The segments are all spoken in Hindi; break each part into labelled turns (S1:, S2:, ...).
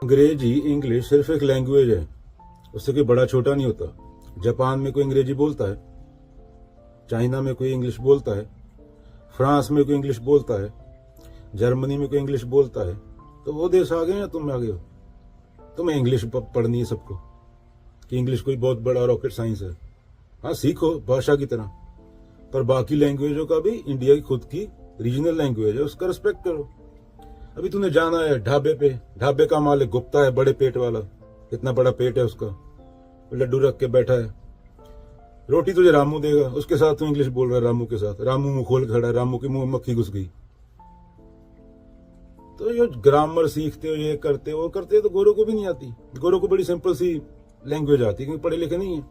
S1: अंग्रेजी इंग्लिश सिर्फ एक लैंग्वेज है, उससे कोई बड़ा छोटा नहीं होता। जापान में कोई अंग्रेजी बोलता है, चाइना में कोई इंग्लिश बोलता है, फ्रांस में कोई इंग्लिश बोलता है, जर्मनी में कोई इंग्लिश बोलता है। तो वो देश आगे हैं या तुम आगे हो? तुम्हें इंग्लिश पढ़नी है सबको कि इंग्लिश कोई बहुत बड़ा रॉकेट साइंस है। हाँ, सीखो भाषा की तरह, पर बाकी लैंग्वेजों का भी इंडिया की खुद की रीजनल लैंग्वेज है, उसका रिस्पेक्ट करो। अभी तूने जाना है ढाबे पे, ढाबे का मालिक गुप्ता है, बड़े पेट वाला, कितना बड़ा पेट है उसका, लड्डू रख के बैठा है। रोटी तुझे रामू देगा, उसके साथ तू इंग्लिश बोल रहा है रामू के साथ। रामू मुंह खोल खड़ा है, रामू के मुंह में मक्खी घुस गई। तो ये ग्रामर सीखते हो, ये करते हो, वो करते हो, तो गोरों को भी नहीं आती। गोरों को बड़ी सिंपल सी लैंग्वेज आती है, क्योंकि पढ़े लिखे नहीं है।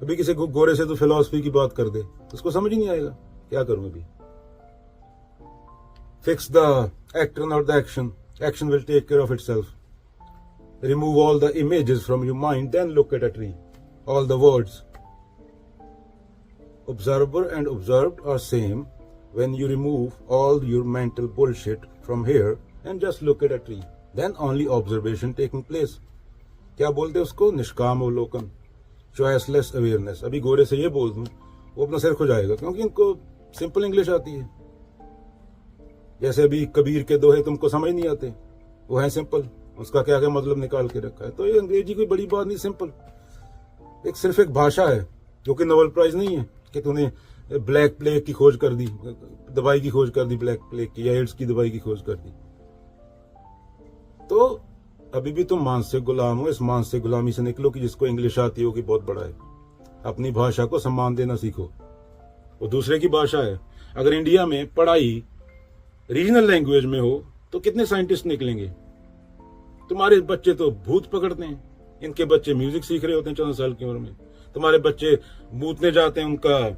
S1: अभी किसी गोरे से तो फिलॉसफी की बात कर दे, उसको समझ ही नहीं आएगा। क्या करूं अभी? Fix the actor, not the action. Action will take care of itself. Remove all the images from your mind, then look at a tree. All the words. Observer and observed are same when you remove all your mental bullshit from here and just look at a tree. Then only observation taking place. क्या बोलते उसको? निष्काम अवलोकन, choiceless awareness. अभी गोरे से ये बोल दूं, वो अपना सिर खुजाएगा, क्योंकि इनको सिंपल इंग्लिश आती है। जैसे अभी कबीर के दोहे तुमको समझ नहीं आते, वो है सिंपल, उसका क्या क्या मतलब निकाल के रखा है। तो ये अंग्रेजी कोई बड़ी बात नहीं, सिंपल एक सिर्फ एक भाषा है, जो कि नोबेल प्राइज नहीं है कि तूने ब्लैक प्लेग की खोज कर दी, दवाई की खोज कर दी, ब्लैक प्लेग की या एड्स की दवाई की खोज कर दी। तो अभी भी तुम मानसिक गुलाम हो। इस मानसिक गुलामी से निकलो कि जिसको इंग्लिश आती हो कि बहुत बड़ा है। अपनी भाषा को सम्मान देना सीखो, वो दूसरे की भाषा है। अगर इंडिया में पढ़ाई रीजनल लैंग्वेज में हो तो कितने साइंटिस्ट निकलेंगे। तुम्हारे बच्चे तो भूत पकड़ते हैं, इनके बच्चे म्यूजिक सीख रहे होते हैं 14 साल की उम्र में। तुम्हारे बच्चे मूतने जाते हैं, उनका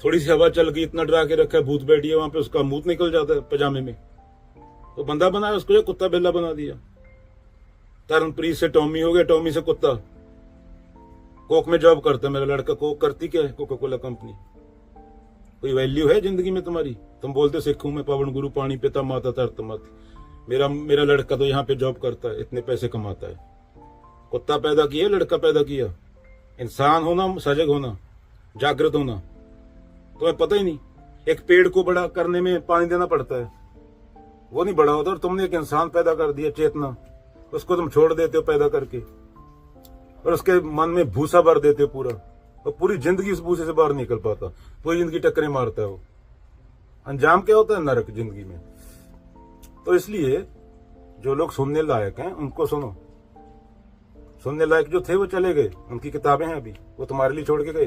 S1: थोड़ी सी हवा चल गई, इतना डरा के रखा है, भूत बैठी है वहां पे, उसका मूत निकल जाता है पजामे में। तो बंदा बनाया उसको, जो कुत्ता बिल्ला बना दिया। तरनप्रीत से टॉमी हो गया, टॉमी से कुत्ता। कोक में जॉब करता है मेरा लड़का। कोक करती क्या है? Coca Cola company. कोई वैल्यू है जिंदगी में तुम्हारी? तुम बोलते सिख हूं मैं, पावन गुरु पानी पिता माता तरत मत। मेरा लड़का तो यहाँ पे जॉब करता है, इतने पैसे कमाता है। कुत्ता पैदा किया, लड़का पैदा किया। इंसान होना, सजग होना, जागृत होना, तुम्हें पता ही नहीं। एक पेड़ को बड़ा करने में पानी देना पड़ता है, वो नहीं बड़ा होता। और तुमने एक इंसान पैदा कर दिया, चेतना, उसको तुम छोड़ देते हो पैदा करके, और उसके मन में भूसा भर देते हो पूरा, और पूरी जिंदगी उस भूसे से बाहर निकल पाता। पूरी जिंदगी टक्करें मारता है वो। अंजाम क्या होता है? नरक जिंदगी में। तो इसलिए जो लोग सुनने लायक हैं उनको सुनो। सुनने लायक जो थे वो चले गए, उनकी किताबें हैं अभी, वो तुम्हारे लिए छोड़ के गए,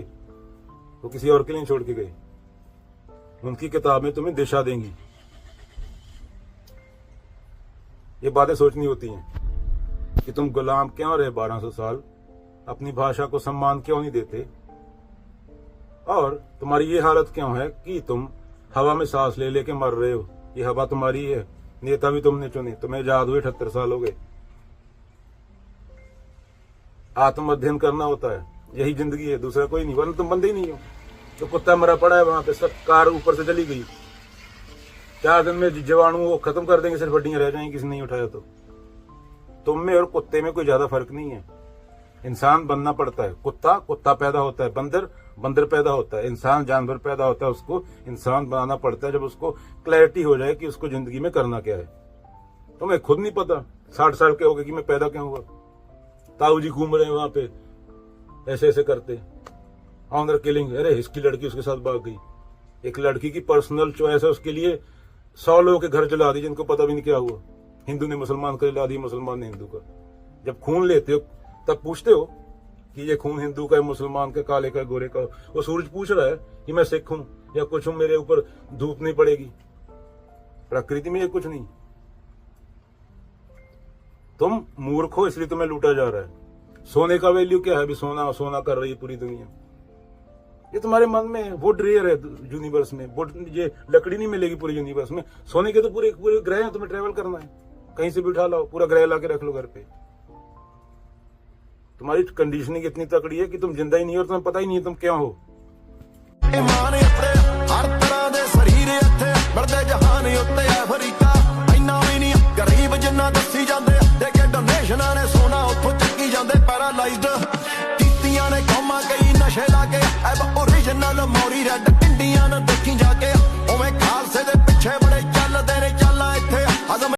S1: वो किसी और के लिए छोड़ के गए। उनकी किताबें तुम्हें दिशा देंगी। ये बातें सोचनी होती हैं कि तुम गुलाम क्यों रहे 1200 साल, अपनी भाषा को सम्मान क्यों नहीं देते, और तुम्हारी ये हालत क्यों है कि तुम हवा में सांस ले लेके मर रहे हो। ये हवा तुम्हारी है, नेता भी तुमने चुने, तुम्हें याद हुए 78 साल हो गए। आत्म अध्ययन करना होता है, यही जिंदगी है, दूसरा कोई नहीं, वरना तुम बंदे ही नहीं हो। तो कुत्ता मरा पड़ा है वहां पे, सब कार ऊपर से चली गई, 4 दिन में जीवाणु वो खत्म कर देंगे, सिर्फ हड्डियां रह जाएंगी किसी नहीं उठाया तो। तुम में और कुत्ते में कोई ज्यादा फर्क नहीं है। इंसान बनना पड़ता है। कुत्ता पैदा होता है, बंदर पैदा होता है, इंसान जानवर पैदा होता है, उसको इंसान बनाना पड़ता है जब उसको क्लैरिटी हो जाए कि उसको जिंदगी में करना क्या है। तुम्हें खुद नहीं पता 60 साल के हो गए कि मैं पैदा क्यों हुआ। ताऊ जी घूम रहे हैं वहां पे ऐसे ऐसे करते, ऑनर किलिंग। अरे इसकी लड़की उसके साथ भाग गई। एक लड़की की पर्सनल चॉइस है, उसके लिए 100 लोगों के घर जला दी जिनको पता भी नहीं क्या हुआ। हिंदू ने मुसलमान का जला दी, मुसलमान ने हिंदू का। जब खून लेते हो तब पूछते हो कि ये खून हिंदू का है, मुसलमान का, काले का, गोरे का। वो सूरज पूछ रहा है कि मैं सिख हूं या कुछ हूं, मेरे ऊपर धूप नहीं पड़ेगी। प्रकृति में ये कुछ नहीं। तुम मूर्ख हो, इसलिए तुम्हें लूटा जा रहा है। सोने का वैल्यू क्या है? अभी सोना कर रही है पूरी दुनिया। ये तुम्हारे मन में है। वुड रेयर है यूनिवर्स में, ये लकड़ी नहीं मिलेगी पूरे यूनिवर्स में। सोने के तो पूरे ग्रह हैं, तुम्हें ट्रेवल करना है, कहीं से भी उठा लाओ, पूरा ग्रह ला के रख लो घर पे। तुम्हारी कंडीशनिंग इतनी तकड़ी है कि तुम जिंदा ही नहीं हो और तुम्हें पता ही नहीं है तुम क्या हो। हर तरह दे शरीर इत्थे बढ़दे जहान उत्ते अफ्रीका, इन्ना भी नहीं गरीब जिन्ना दसी जांदे।
S2: ਸਿਵਲਾਈਜ਼ਡ ਕੀਤੀਆਂ ਨੇ ਕੌਮਾਂ ਕਈ ਨਸ਼ੇ ਲਾ ਕੇ ਐਬ ਓਰੀਜਨਲ ਮੌਰੀ ਰੈਡ ਇੰਡੀਅਨ ਦੇਖੀ ਜਾ ਕੇ